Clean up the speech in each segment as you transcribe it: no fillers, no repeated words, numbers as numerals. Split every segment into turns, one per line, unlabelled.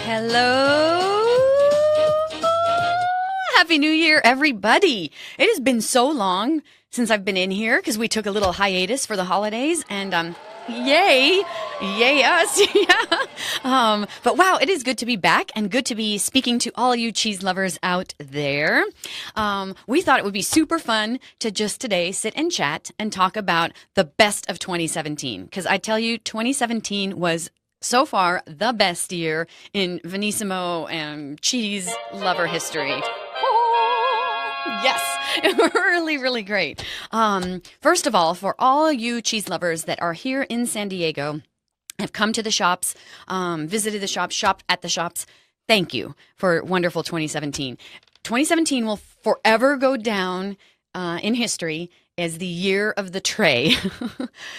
Hello. Happy New Year, everybody. It has been so long since I've been in here because we took a little hiatus for the holidays and yay us. Yeah. But wow, it is good to be back and good to be speaking to all you cheese lovers out there. We thought it would be super fun to just today sit and chat and talk about the best of 2017 because I tell you 2017 was so far the best year in Venissimo and cheese lover history. Yes, really, really great. First of all, for all you cheese lovers that are here in San Diego, have come to the shops, visited the shops, shopped at the shops, thank you for wonderful 2017. 2017 will forever go down in history as the year of the tray.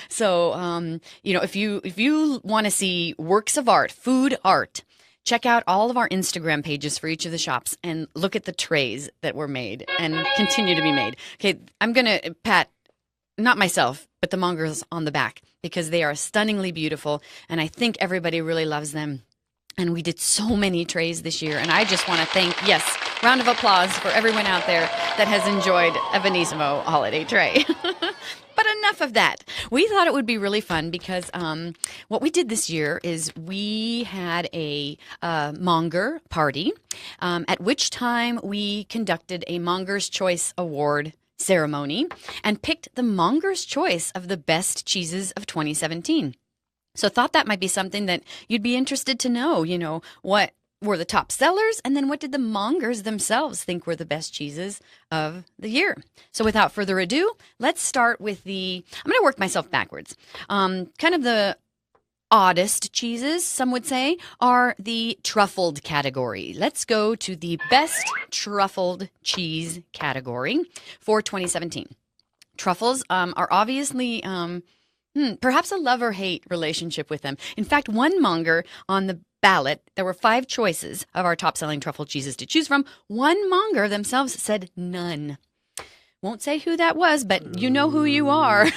So, if you want to see works of art, food art, check out all of our Instagram pages for each of the shops and look at the trays that were made and continue to be made. Okay, I'm going to pat, not myself, but the mongers on the back because they are stunningly beautiful and I think everybody really loves them. And we did so many trays this year and I just want to thank, yes, round of applause for everyone out there that has enjoyed a Venissimo holiday tray. But enough of that. We thought it would be really fun because what we did this year is we had a monger party, at which time we conducted a Mongers Choice Award ceremony and picked the Mongers Choice of the best cheeses of 2017. So thought that might be something that you'd be interested to know, what were the top sellers, and then what did the mongers themselves think were the best cheeses of the year. So without further ado, let's start with I'm going to work myself backwards. Kind of the oddest cheeses, some would say, are the truffled category. Let's go to the best truffled cheese category for 2017. Truffles are obviously perhaps a love-or-hate relationship with them. In fact, one monger on the ballot, there were 5 choices of our top-selling truffle cheeses to choose from. One monger themselves said none. Won't say who that was, but you know who you are.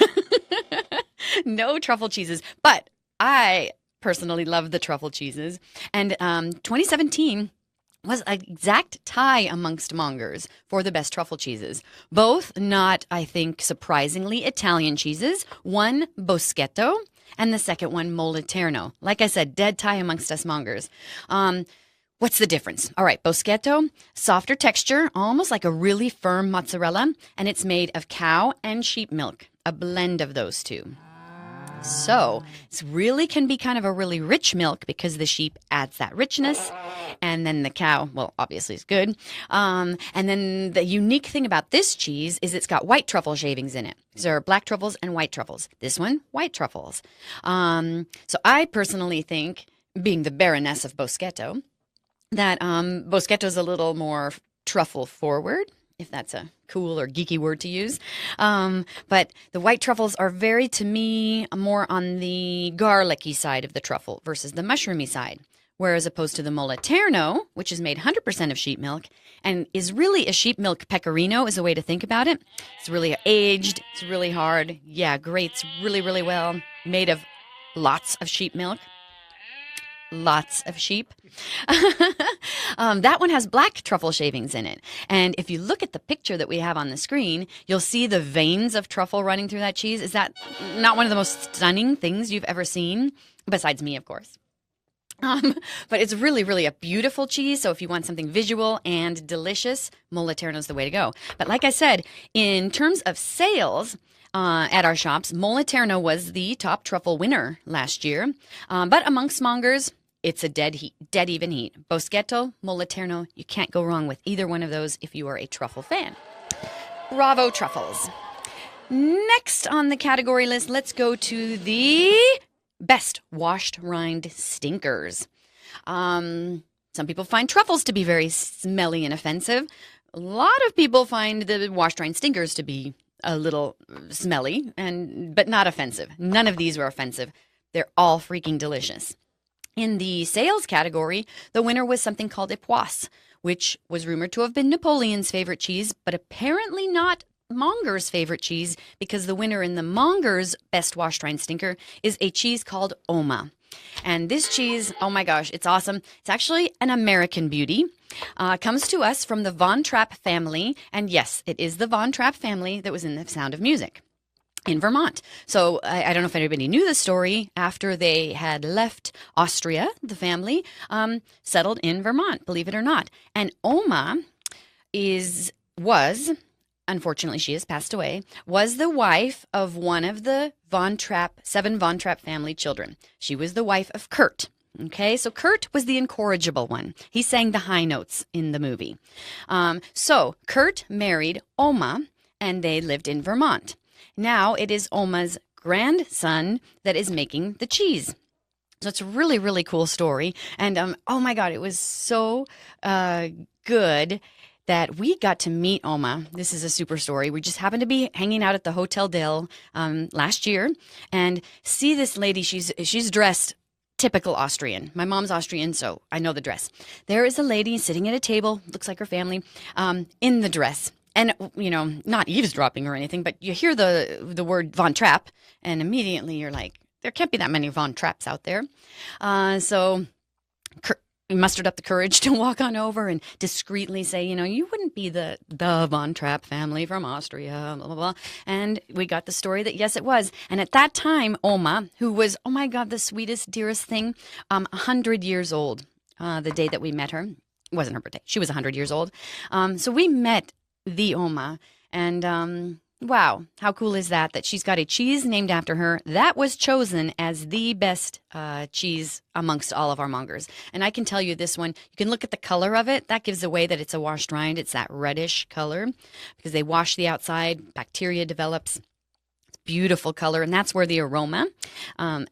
No truffle cheeses. But I personally love the truffle cheeses. And 2017 was an exact tie amongst mongers for the best truffle cheeses. Both not, I think, surprisingly Italian cheeses. One, Boschetto, and the second one, Moliterno. Like I said, dead tie amongst us mongers. What's the difference? All right, Boschetto, softer texture, almost like a really firm mozzarella, and it's made of cow and sheep milk, a blend of those two. So it really can be kind of a really rich milk because the sheep adds that richness. And then the cow, well, obviously is good. And then the unique thing about this cheese is it's got white truffle shavings in it. These are black truffles and white truffles. This one, white truffles. So I personally think, being the Baroness of Boschetto, that Boschetto is a little more truffle forward, if that's a cool or geeky word to use. But the white truffles are very, to me, more on the garlicky side of the truffle versus the mushroomy side. Whereas opposed to the Moliterno, which is made 100% of sheep milk and is really a sheep milk pecorino is a way to think about it. It's really aged. It's really hard. Yeah, grates really, really well. Made of lots of sheep milk. Lots of sheep. That one has black truffle shavings in it. And if you look at the picture that we have on the screen, you'll see the veins of truffle running through that cheese. Is that not one of the most stunning things you've ever seen? Besides me, of course. But it's really, really a beautiful cheese. So if you want something visual and delicious, Moliterno is the way to go. But like I said, in terms of sales at our shops, Moliterno was the top truffle winner last year. But amongst mongers, it's a dead even heat. Boschetto, Moliterno, you can't go wrong with either one of those if you are a truffle fan. Bravo, truffles. Next on the category list, let's go to the best washed rind stinkers. Some people find truffles to be very smelly and offensive. A lot of people find the washed rind stinkers to be a little smelly, but not offensive. None of these were offensive. They're all freaking delicious. In the sales category, the winner was something called Epoisse, which was rumored to have been Napoleon's favorite cheese, but apparently not Monger's favorite cheese, because the winner in the Monger's best washed rind stinker is a cheese called Oma. And this cheese, oh my gosh, it's awesome. It's actually an American beauty. Comes to us from the Von Trapp family. And yes, it is the Von Trapp family that was in The Sound of Music in Vermont. So I don't know if anybody knew the story. After they had left Austria, the family settled in Vermont, believe it or not. And Oma was, unfortunately she has passed away, was the wife of one of the seven Von Trapp family children. She was the wife of Kurt. Okay, so Kurt was the incorrigible one. He sang the high notes in the movie. So Kurt married Oma, and they lived in Vermont. Now it is Oma's grandson that is making the cheese. So it's a really, really cool story. And oh my God, it was so good that we got to meet Oma. This is a super story. We just happened to be hanging out at the Hotel Del last year and see this lady. She's dressed typical Austrian. My mom's Austrian, so I know the dress. There is a lady sitting at a table, looks like her family, in the dress. And, you know, not eavesdropping or anything, but you hear the word Von Trapp, and immediately you're like, there can't be that many Von Trapps out there. So we mustered up the courage to walk on over and discreetly say, you know, you wouldn't be the Von Trapp family from Austria, blah, blah, blah. And we got the story that, yes, it was. And at that time, Oma, who was, oh my God, the sweetest, dearest thing, 100 years old, the day that we met her. It wasn't her birthday. She was 100 years old. So we met the Oma, and wow, how cool is that she's got a cheese named after her that was chosen as the best cheese amongst all of our mongers. And I can tell you this one, you can look at the color of it. That gives away that it's a washed rind. It's that reddish color because they wash the outside, bacteria develops. Beautiful color, and that's where the aroma,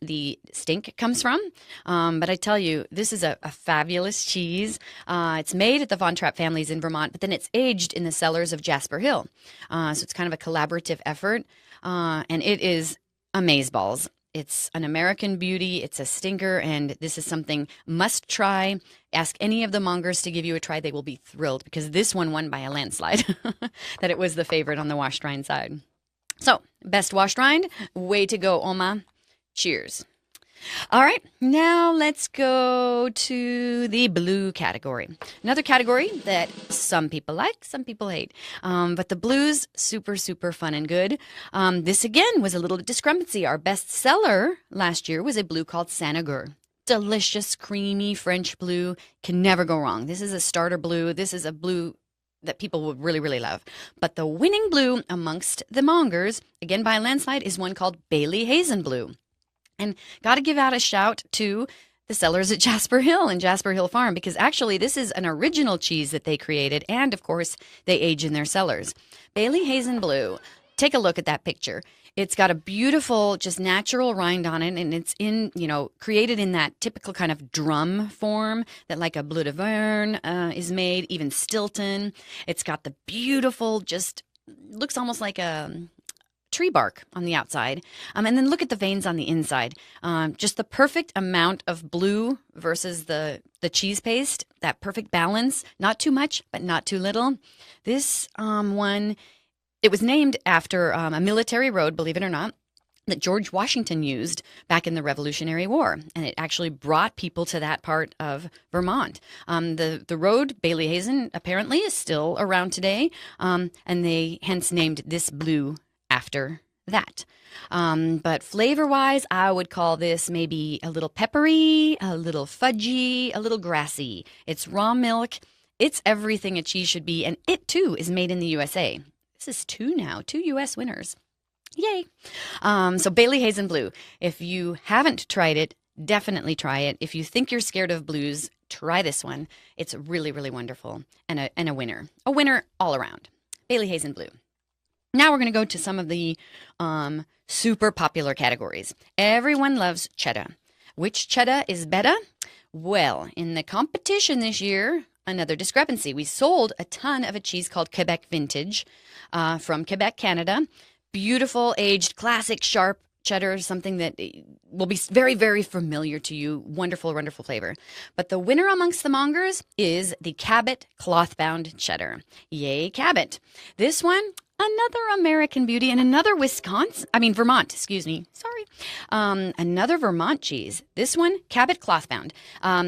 the stink comes from. But I tell you, this is a fabulous cheese. It's made at the Von Trapp families in Vermont, but then it's aged in the cellars of Jasper Hill. So it's kind of a collaborative effort, and it is amazeballs. It's an American beauty. It's a stinker, and this is something must try. Ask any of the mongers to give you a try. They will be thrilled because this one won by a landslide, that it was the favorite on the washed rind side. So, best washed rind, way to go, Oma. Cheers. All right, now let's go to the blue category. Another category that some people like, some people hate. But the blues, super, super fun and good. This, again, was a little discrepancy. Our best seller last year was a blue called Sanagur. Delicious, creamy French blue. Can never go wrong. This is a starter blue. This is a blue that people would really, really love. But the winning blue amongst the mongers, again by a landslide, is one called Bailey Hazen Blue. And got to give out a shout to the sellers at Jasper Hill and Jasper Hill Farm, because actually this is an original cheese that they created, and of course they age in their cellars. Bailey Hazen Blue, take a look at that picture. It's got a beautiful, just natural rind on it, and it's created in that typical kind of drum form that like a Bleu d'Auvergne is made, even Stilton. It's got the beautiful, just looks almost like a tree bark on the outside. And then look at the veins on the inside. Just the perfect amount of blue versus the cheese paste, that perfect balance. Not too much, but not too little. This one... It was named after a military road, believe it or not, that George Washington used back in the Revolutionary War. And it actually brought people to that part of Vermont. The road, Bailey Hazen, apparently is still around today. And they hence named this blue after that. But flavor-wise, I would call this maybe a little peppery, a little fudgy, a little grassy. It's raw milk. It's everything a cheese should be. And it, too, is made in the USA. This is 2 U.S. winners. Yay. So Bailey Hazen Blue. If you haven't tried it, definitely try it. If you think you're scared of blues, try this one. It's really, really wonderful and a winner. A winner all around. Bailey Hazen Blue. Now we're going to go to some of the super popular categories. Everyone loves cheddar. Which cheddar is better? Well, in the competition this year, another discrepancy. We sold a ton of a cheese called Quebec Vintage from Quebec, Canada. Beautiful, aged, classic, sharp cheddar, something that will be very, very familiar to you. Wonderful, wonderful flavor. But the winner amongst the mongers is the Cabot cloth-bound cheddar. Yay, Cabot. This one, another American beauty, and another Vermont, excuse me. Sorry. Another Vermont cheese. This one, Cabot Clothbound,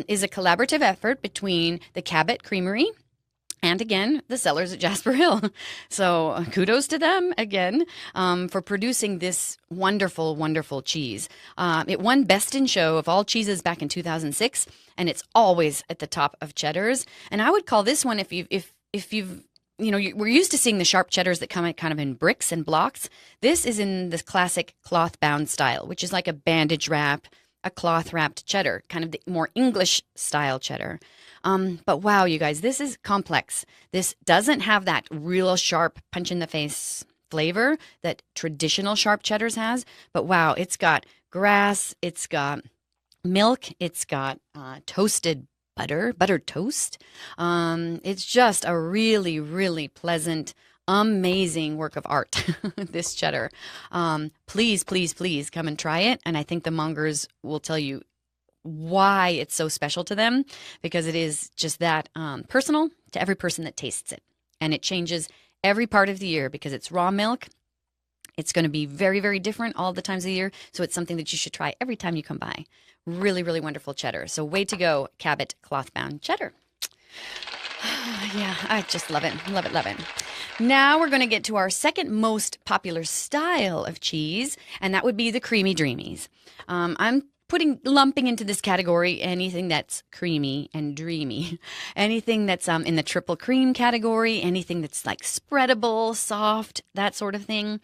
is a collaborative effort between the Cabot Creamery and again, the sellers at Jasper Hill. So kudos to them again for producing this wonderful, wonderful cheese. It won Best in Show of all cheeses back in 2006, and it's always at the top of cheddars. And I would call this one, if you've we're used to seeing the sharp cheddars that come kind of in bricks and blocks. This is in the classic cloth bound style, which is like a bandage wrap, a cloth wrapped cheddar, kind of the more English style cheddar. But wow, you guys, this is complex. This doesn't have that real sharp punch in the face flavor that traditional sharp cheddars has. But wow, it's got grass, it's got milk, it's got toasted buttered toast. It's just a really, really pleasant, amazing work of art, this cheddar. Please, please, please come and try it. And I think the Mongers will tell you why it's so special to them, because it is just that personal to every person that tastes it. And it changes every part of the year because it's raw milk. It's going to be very, very different all the times of the year. So it's something that you should try every time you come by. Really, really wonderful cheddar. So way to go, Cabot Clothbound cheddar. Yeah, I just love it. Love it, love it. Now we're going to get to our second most popular style of cheese, and that would be the creamy dreamies. I'm lumping into this category anything that's creamy and dreamy, anything that's in the triple cream category, anything that's like spreadable, soft, that sort of thing.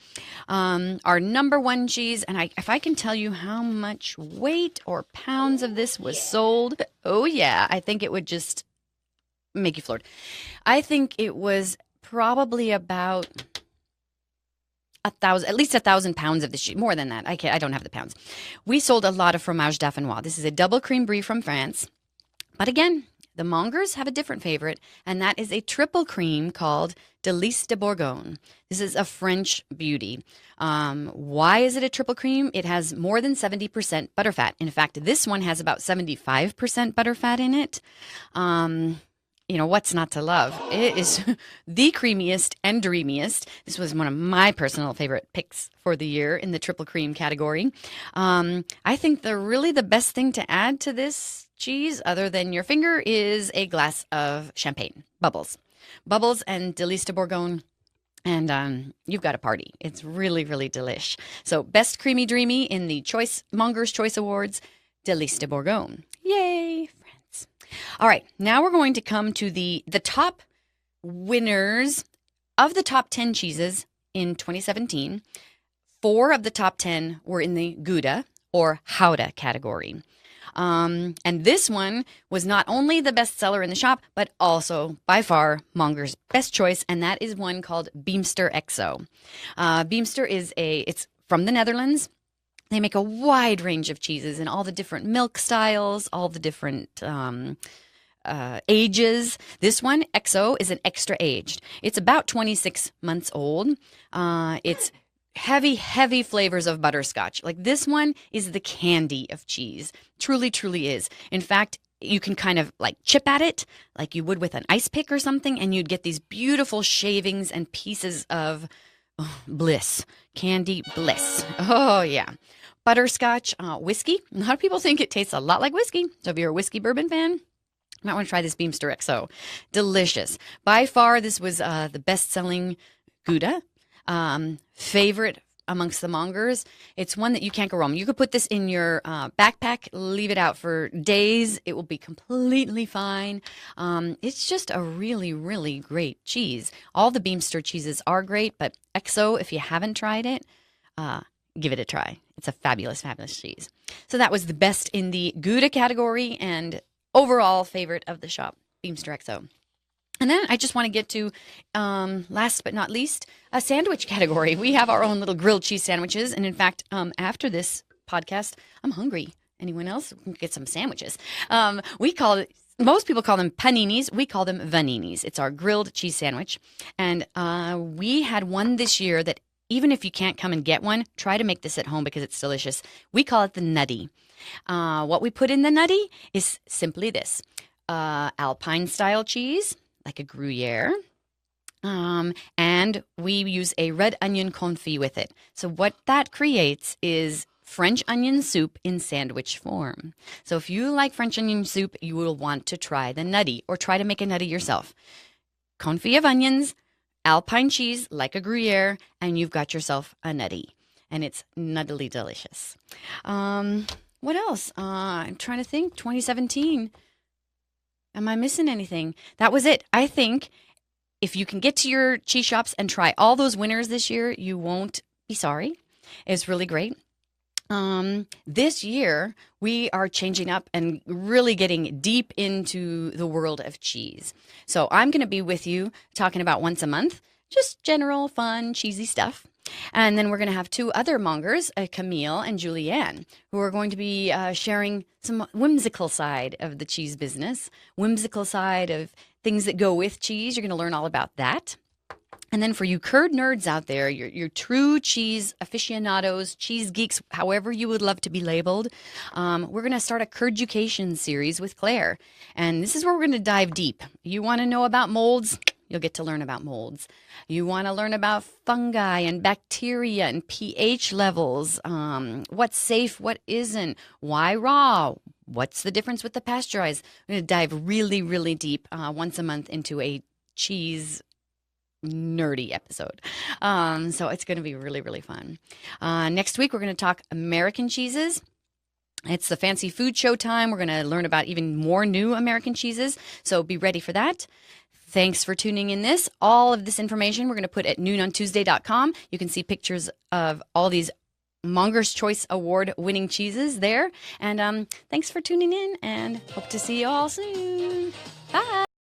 Our number one cheese, and if I can tell you how much weight or pounds of this was sold, oh yeah, I think it would just make you floored. I think it was probably about at least 1,000 pounds of this cheese. More than that. I don't have the pounds. We sold a lot of fromage dauphinois. This is a double cream brie from France. But again, the Mongers have a different favorite, and that is a triple cream called Délice de Bourgogne. This is a French beauty. Why is it a triple cream? It has more than 70% butterfat. In fact, this one has about 75% butterfat in it. What's not to love? It is the creamiest and dreamiest. This was one of my personal favorite picks for the year in the triple cream category. I think the best thing to add to this cheese, other than your finger, is a glass of champagne. Bubbles and Délice de Bourgogne. And you've got a party. It's really, really delish. So best creamy dreamy in the Mongers Choice Awards, Délice de Bourgogne. Yay! All right, now we're going to come to the top winners of the top 10 cheeses in 2017. 4 of the top 10 were in the Gouda or Gouda category. And this one was not only the best seller in the shop, but also by far Monger's best choice, and that is one called Beemster XO. Beemster it's from the Netherlands. They make a wide range of cheeses in all the different milk styles, all the different ages. This one, XO, is an extra aged. It's about 26 months old. It's heavy, heavy flavors of butterscotch. Like this one is the candy of cheese. Truly, truly is. In fact, you can kind of like chip at it like you would with an ice pick or something, and you'd get these beautiful shavings and pieces of bliss. Candy bliss. Oh, yeah. Butterscotch, whiskey. A lot of people think it tastes a lot like whiskey. So if you're a whiskey bourbon fan, you might want to try this Beemster XO. Delicious. By far, this was the best-selling Gouda. Favorite amongst the Mongers. It's one that you can't go wrong. You could put this in your backpack, leave it out for days. It will be completely fine. It's just a really, really great cheese. All the Beemster cheeses are great, but XO, if you haven't tried it, give it a try. It's a fabulous, fabulous cheese. So that was the best in the Gouda category and overall favorite of the shop, Beemster XO. And then I just want to get to, last but not least, a sandwich category. We have our own little grilled cheese sandwiches. And in fact, after this podcast, I'm hungry. Anyone else? We can get some sandwiches. Most people call them paninis. We call them vaninis. It's our grilled cheese sandwich. And we had one this year that even if you can't come and get one, try to make this at home because it's delicious. We call it the nutty. What we put in the nutty is simply this. Alpine-style cheese, like a Gruyere, And we use a red onion confit with it. So what that creates is French onion soup in sandwich form. So if you like French onion soup, you will want to try the nutty or try to make a nutty yourself. Confit of onions, Alpine cheese like a Gruyere, and you've got yourself a nutty. And it's nuttily delicious. What else? I'm trying to think. 2017. Am I missing anything? That was it. I think if you can get to your cheese shops and try all those winners this year, you won't be sorry. It's really great. This year, we are changing up and really getting deep into the world of cheese. So I'm going to be with you talking about once a month, just general, fun, cheesy stuff. And then we're going to have two other mongers, Camille and Julianne, who are going to be sharing some whimsical side of the cheese business, whimsical side of things that go with cheese. You're going to learn all about that. And then for you curd nerds out there, your true cheese aficionados, cheese geeks, however you would love to be labeled, we're going to start a curducation series with Claire. And this is where we're going to dive deep. You want to know about molds? You'll get to learn about molds. You want to learn about fungi and bacteria and pH levels, what's safe, what isn't, why raw, what's the difference with the pasteurized. We're going to dive really, really deep once a month into a cheese nerdy episode. So it's going to be really, really fun. Next week, we're going to talk American cheeses. It's the fancy food show time. We're going to learn about even more new American cheeses. So be ready for that. Thanks for tuning in this. All of this information we're going to put at noonontuesday.com. You can see pictures of all these Mongers Choice Award winning cheeses there. And thanks for tuning in and hope to see you all soon. Bye.